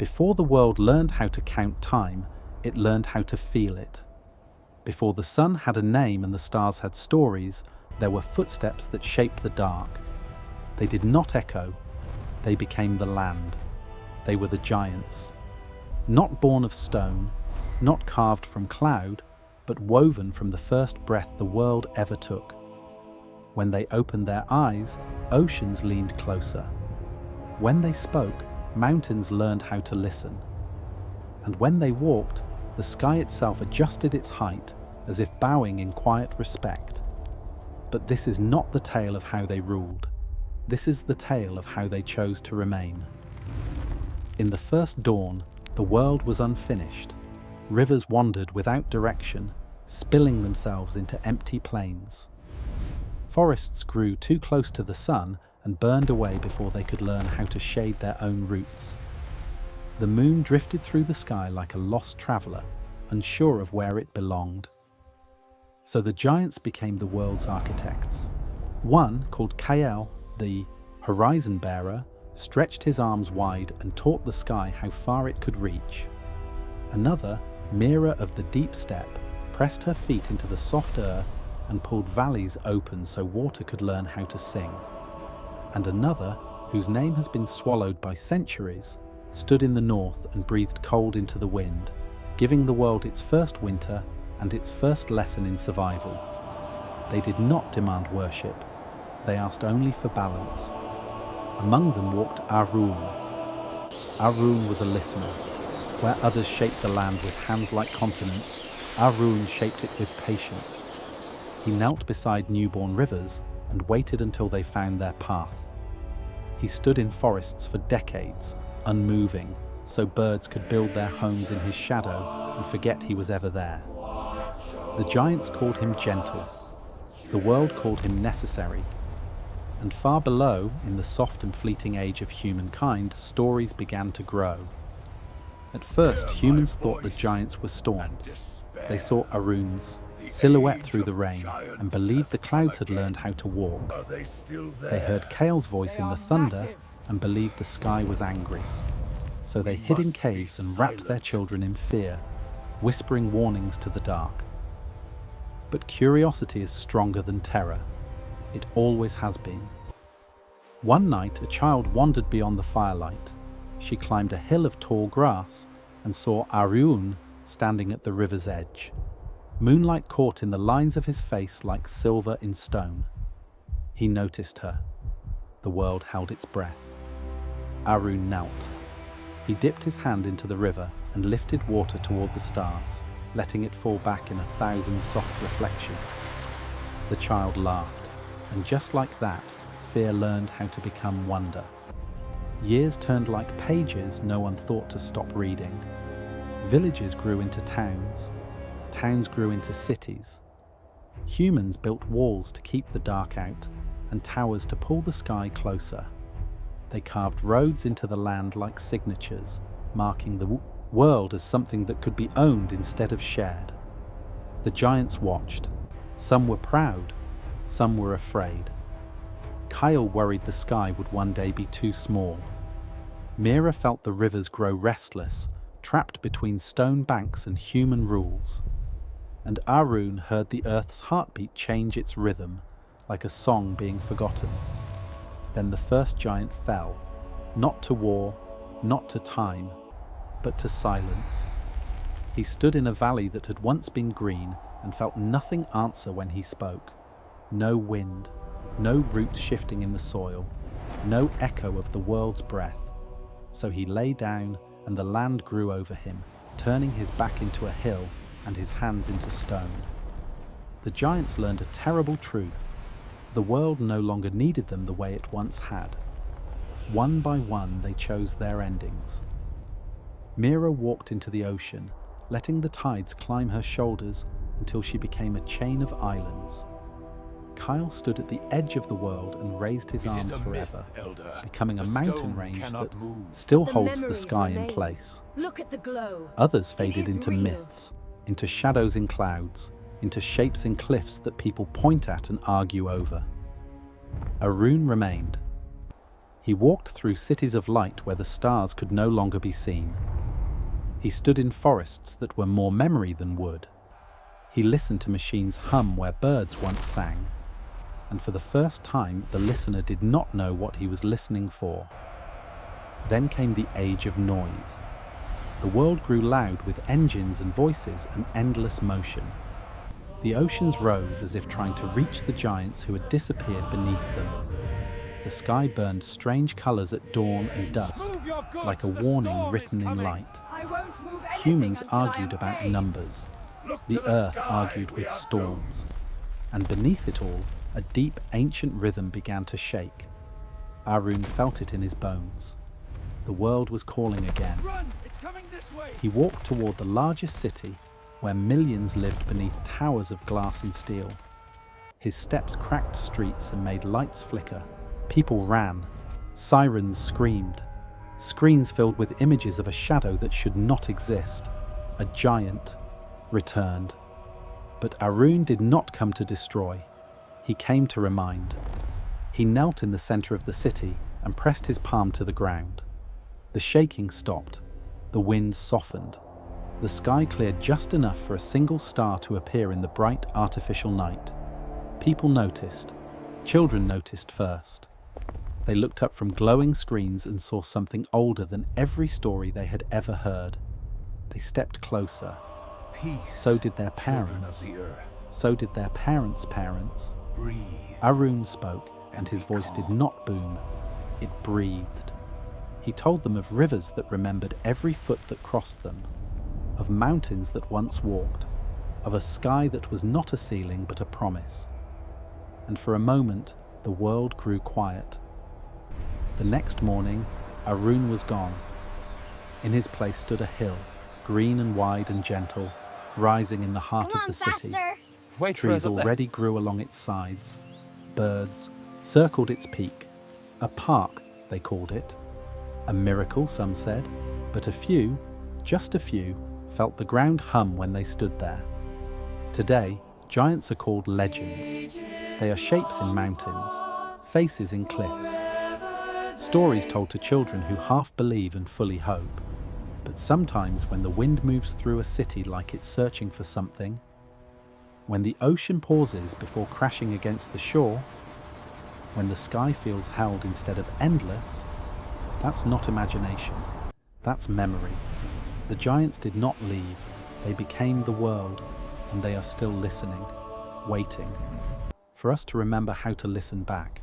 Before the world learned how to count time, it learned how to feel it. Before the sun had a name and the stars had stories, there were footsteps that shaped the dark. They did not echo, they became the land. They were the giants. Not born of stone, not carved from cloud, but woven from the first breath the world ever took. When they opened their eyes, oceans leaned closer. When they spoke, mountains learned how to listen. And when they walked, the sky itself adjusted its height, as if bowing in quiet respect. But this is not the tale of how they ruled. This is the tale of how they chose to remain. In the first dawn, the world was unfinished. Rivers wandered without direction, spilling themselves into empty plains. Forests grew too close to the sun and burned away before they could learn how to shade their own roots. The moon drifted through the sky like a lost traveler, unsure of where it belonged. So the giants became the world's architects. One, called Kael, the horizon bearer, stretched his arms wide and taught the sky how far it could reach. Another, Mirror of the deep step, pressed her feet into the soft earth and pulled valleys open so water could learn how to sing. And another, whose name has been swallowed by centuries, stood in the north and breathed cold into the wind, giving the world its first winter and its first lesson in survival. They did not demand worship. They asked only for balance. Among them walked Arun. Arun was a listener. Where others shaped the land with hands like continents, Arun shaped it with patience. He knelt beside newborn rivers and waited until they found their path. He stood in forests for decades, unmoving, so birds could build their homes in his shadow and forget he was ever there. The giants called him gentle. The world called him necessary. And far below, in the soft and fleeting age of humankind, stories began to grow. At first, humans thought the giants were storms. They saw Arun's silhouette through the rain and believed the clouds had learned how to walk. They heard Kael's voice in the thunder and believed the sky was angry. So they hid in caves and wrapped their children in fear, whispering warnings to the dark. But curiosity is stronger than terror. It always has been. One night, a child wandered beyond the firelight. She climbed a hill of tall grass and saw Arun standing at the river's edge. Moonlight caught in the lines of his face like silver in stone. He noticed her. The world held its breath. Arun knelt. He dipped his hand into the river and lifted water toward the stars, letting it fall back in 1,000 soft reflections. The child laughed, and just like that, fear learned how to become wonder. Years turned like pages no one thought to stop reading. Villages grew into towns. Towns grew into cities. Humans built walls to keep the dark out and towers to pull the sky closer. They carved roads into the land like signatures, marking the world as something that could be owned instead of shared. The giants watched. Some were proud, some were afraid. Kael worried the sky would one day be too small. Mira felt the rivers grow restless, trapped between stone banks and human rules. And Arun heard the earth's heartbeat change its rhythm, like a song being forgotten. Then the first giant fell, not to war, not to time, but to silence. He stood in a valley that had once been green and felt nothing answer when he spoke. No wind, no roots shifting in the soil, no echo of the world's breath. So he lay down and the land grew over him, turning his back into a hill and his hands into stone. The giants learned a terrible truth. The world no longer needed them the way it once had. One by one, they chose their endings. Mira walked into the ocean, letting the tides climb her shoulders until she became a chain of islands. Kael stood at the edge of the world and raised his arms forever, becoming a mountain range that still holds the sky in place. Look at the glow. Others faded into myths, into shadows in clouds, into shapes in cliffs that people point at and argue over. Arun remained. He walked through cities of light where the stars could no longer be seen. He stood in forests that were more memory than wood. He listened to machines hum where birds once sang. And for the first time, the listener did not know what he was listening for. Then came the age of noise. The world grew loud with engines and voices and endless motion. The oceans rose as if trying to reach the giants who had disappeared beneath them. The sky burned strange colors at dawn and dusk, like a warning written in light. Humans argued about numbers. The earth argued with storms. And beneath it all, a deep, ancient rhythm began to shake. Arun felt it in his bones. The world was calling again. Run! It's coming this way! He walked toward the largest city, where millions lived beneath towers of glass and steel. His steps cracked streets and made lights flicker. People ran. Sirens screamed. Screens filled with images of a shadow that should not exist. A giant returned. But Arun did not come to destroy. He came to remind. He knelt in the center of the city and pressed his palm to the ground. The shaking stopped. The wind softened. The sky cleared just enough for a single star to appear in the bright artificial night. People noticed. Children noticed first. They looked up from glowing screens and saw something older than every story they had ever heard. They stepped closer. Peace. So did their Children parents. of the earth. So did their parents' parents. Breathe. Arun spoke, and his voice did not boom. It breathed. He told them of rivers that remembered every foot that crossed them, of mountains that once walked, of a sky that was not a ceiling but a promise. And for a moment, the world grew quiet. The next morning, Arun was gone. In his place stood a hill, green and wide and gentle, rising in the heart of the city. Wait, Trees further already grew along its sides. Birds circled its peak. A park, they called it. A miracle, some said, but a few, just a few, felt the ground hum when they stood there. Today, giants are called legends. They are shapes in mountains, faces in cliffs, stories told to children who half believe and fully hope. But sometimes when the wind moves through a city like it's searching for something, when the ocean pauses before crashing against the shore, when the sky feels held instead of endless, that's not imagination, that's memory. The giants did not leave, they became the world, and they are still listening, waiting, for us to remember how to listen back.